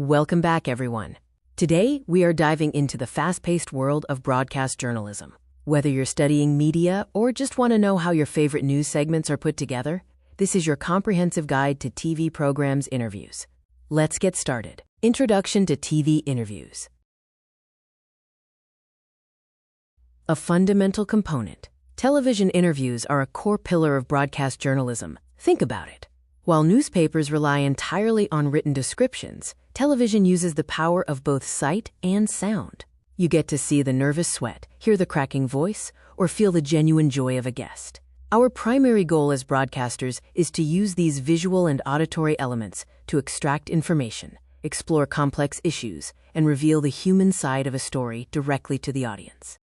Welcome back, everyone. Today, we are diving into the fast-paced world of broadcast journalism. Whether you're studying media or just want to know how your favorite news segments are put together, this is your comprehensive guide to TV programs interviews. Let's get started. Introduction to TV interviews. A fundamental component. Television interviews are a core pillar of broadcast journalism. Think about it. While newspapers rely entirely on written descriptions, television uses the power of both sight and sound. You get to see the nervous sweat, hear the cracking voice, or feel the genuine joy of a guest. Our primary goal as broadcasters is to use these visual and auditory elements to extract information, explore complex issues, and reveal the human side of a story directly to the audience.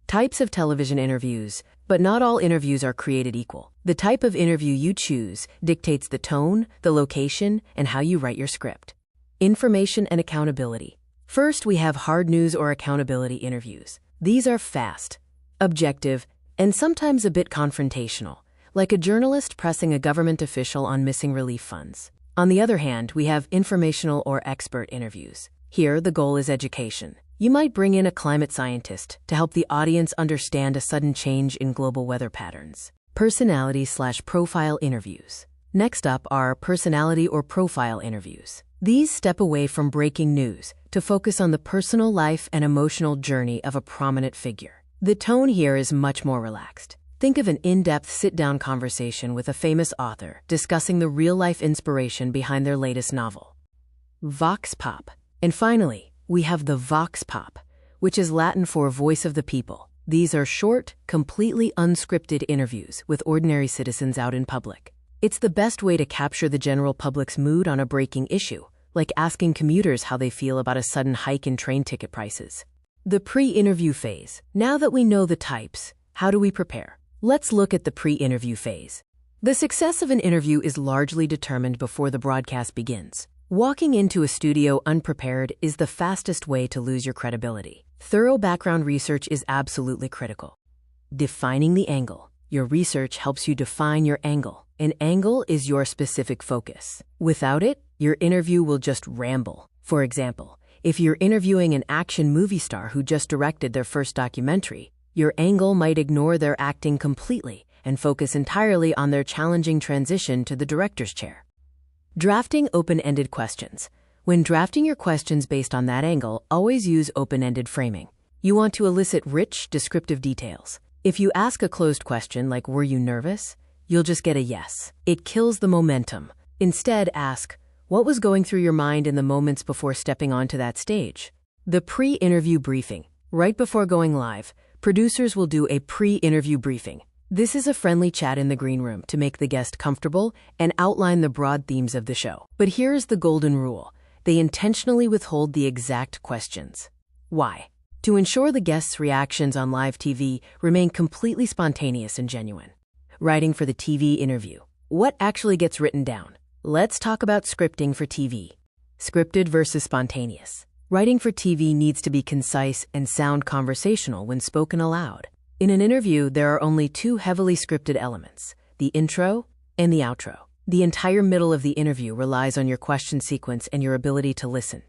Types of television interviews, but not all interviews are created equal. The type of interview you choose dictates the tone, the location, and how you write your script. Information and accountability. First, we have hard news or accountability interviews. These are fast, objective, and sometimes a bit confrontational, like a journalist pressing a government official on missing relief funds. On the other hand, we have informational or expert interviews. Here, the goal is education. You might bring in a climate scientist to help the audience understand a sudden change in global weather patterns. Personality/profile interviews. Next up are personality or profile interviews. These step away from breaking news to focus on the personal life and emotional journey of a prominent figure. The tone here is much more relaxed. Think of an in-depth sit-down conversation with a famous author discussing the real-life inspiration behind their latest novel. Vox Pop. And finally, we have the Vox Pop, which is Latin for voice of the people. These are short, completely unscripted interviews with ordinary citizens out in public. It's the best way to capture the general public's mood on a breaking issue, like asking commuters how they feel about a sudden hike in train ticket prices. The pre-interview phase. Now that we know the types, how do we prepare? Let's look at the pre-interview phase. The success of an interview is largely determined before the broadcast begins. Walking into a studio unprepared is the fastest way to lose your credibility. Thorough background research is absolutely critical. Defining the angle. Your research helps you define your angle. An angle is your specific focus. Without it, your interview will just ramble. For example, if you're interviewing an action movie star who just directed their first documentary, your angle might ignore their acting completely and focus entirely on their challenging transition to the director's chair. Drafting open-ended questions. When drafting your questions based on that angle, always use open-ended framing. You want to elicit rich, descriptive details. If you ask a closed question like, "Were you nervous?" you'll just get a yes. It kills the momentum. Instead, ask, "What was going through your mind in the moments before stepping onto that stage?" The pre-interview briefing. Right before going live, producers will do a pre-interview briefing. This is a friendly chat in the green room to make the guest comfortable and outline the broad themes of the show. But here's the golden rule. They intentionally withhold the exact questions. Why? To ensure the guest's reactions on live TV remain completely spontaneous and genuine. Writing for the TV interview. What actually gets written down? Let's talk about scripting for TV. Scripted versus spontaneous. Writing for TV needs to be concise and sound conversational when spoken aloud. In an interview, there are only two heavily scripted elements, the intro and the outro. The entire middle of the interview relies on your question sequence and your ability to listen.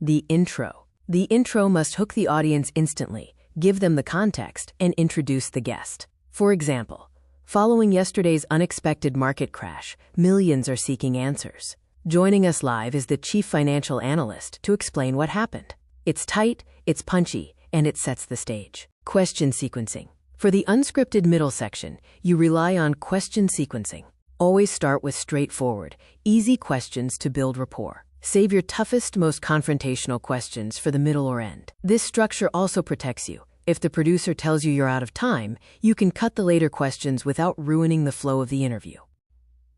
The intro. The intro must hook the audience instantly, give them the context, and introduce the guest. For example, following yesterday's unexpected market crash, millions are seeking answers. Joining us live is the chief financial analyst to explain what happened. It's tight, it's punchy, and it sets the stage. Question sequencing. For the unscripted middle section, you rely on question sequencing. Always start with straightforward, easy questions to build rapport. Save your toughest, most confrontational questions for the middle or end. This structure also protects you. If the producer tells you you're out of time, you can cut the later questions without ruining the flow of the interview.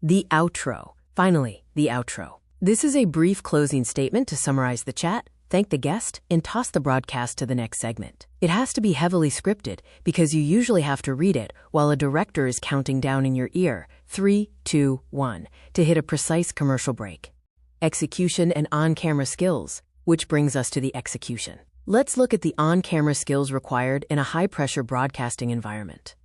The outro. Finally, the outro. This is a brief closing statement to summarize the chat, thank the guest, and toss the broadcast to the next segment. It has to be heavily scripted because you usually have to read it while a director is counting down in your ear, 3, 2, 1, to hit a precise commercial break. Execution and on-camera skills, which brings us to the execution. Let's look at the on-camera skills required in a high-pressure broadcasting environment.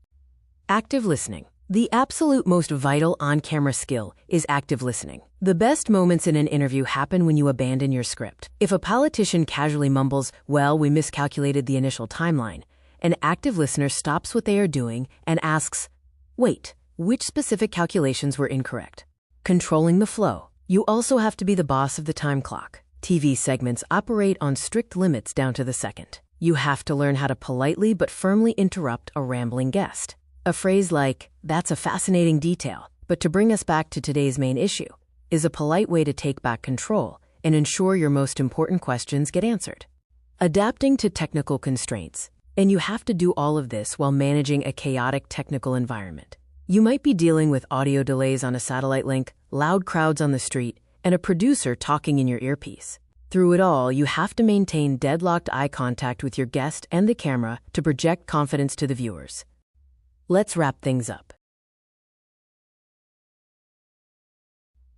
Active listening. The absolute most vital on-camera skill is active listening. The best moments in an interview happen when you abandon your script. If a politician casually mumbles, "Well, we miscalculated the initial timeline," an active listener stops what they are doing and asks, "Wait, which specific calculations were incorrect?" Controlling the flow. You also have to be the boss of the time clock. TV segments operate on strict limits down to the second. You have to learn how to politely but firmly interrupt a rambling guest. A phrase like, "That's a fascinating detail, but to bring us back to today's main issue," is a polite way to take back control and ensure your most important questions get answered. Adapting to technical constraints. And you have to do all of this while managing a chaotic technical environment. You might be dealing with audio delays on a satellite link, loud crowds on the street, and a producer talking in your earpiece. Through it all, you have to maintain deadlocked eye contact with your guest and the camera to project confidence to the viewers. Let's wrap things up.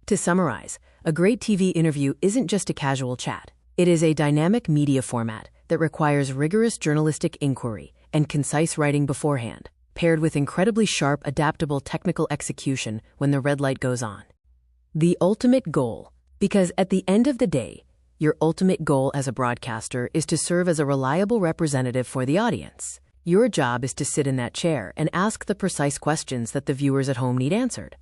To summarize, a great TV interview isn't just a casual chat. It is a dynamic media format that requires rigorous journalistic inquiry and concise writing beforehand, paired with incredibly sharp, adaptable technical execution when the red light goes on. The ultimate goal, because at the end of the day, your ultimate goal as a broadcaster is to serve as a reliable representative for the audience. Your job is to sit in that chair and ask the precise questions that the viewers at home need answered.